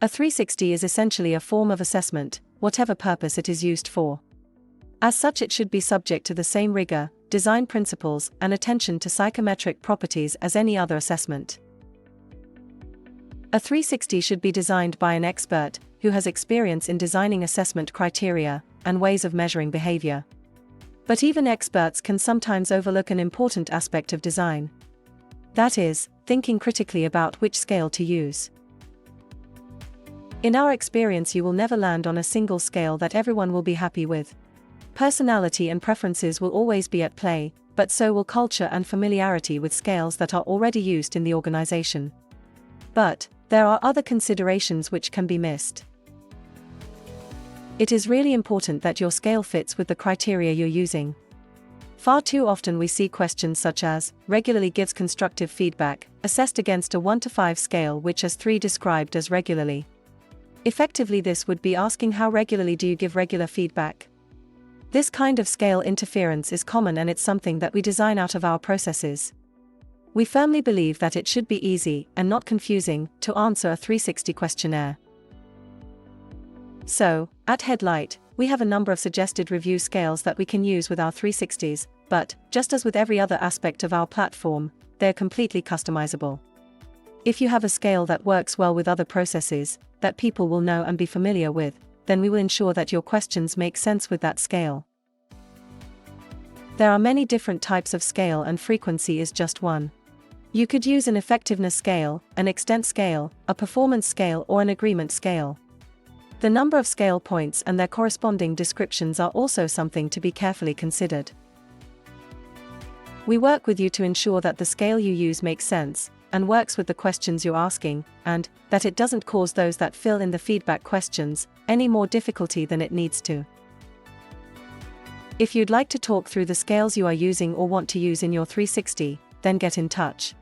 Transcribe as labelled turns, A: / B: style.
A: A 360 is essentially a form of assessment, whatever purpose it is used for. As such, it should be subject to the same rigor, design principles, and attention to psychometric properties as any other assessment. A 360 should be designed by an expert who has experience in designing assessment criteria and ways of measuring behavior. But even experts can sometimes overlook an important aspect of design. That is, thinking critically about which scale to use. In our experience, you will never land on a single scale that everyone will be happy with. Personality and preferences will always be at play, but so will culture and familiarity with scales that are already used in the organization. But there are other considerations which can be missed. It is really important that your scale fits with the criteria you're using. Far too often we see questions such as, regularly gives constructive feedback, assessed against a 1 to 5 scale, which as 3 described as regularly. Effectively, this would be asking, how regularly do you give regular feedback? This kind of scale interference is common, and it's something that we design out of our processes. We firmly believe that it should be easy and not confusing to answer a 360 questionnaire. So, at Headlight, we have a number of suggested review scales that we can use with our 360s, but, just as with every other aspect of our platform, they're completely customizable. If you have a scale that works well with other processes, that people will know and be familiar with, then we will ensure that your questions make sense with that scale. There are many different types of scale, and frequency is just one. You could use an effectiveness scale, an extent scale, a performance scale, or an agreement scale. The number of scale points and their corresponding descriptions are also something to be carefully considered. We work with you to ensure that the scale you use makes sense, and works with the questions you're asking, and that it doesn't cause those that fill in the feedback questions any more difficulty than it needs to. If you'd like to talk through the scales you are using or want to use in your 360, then get in touch.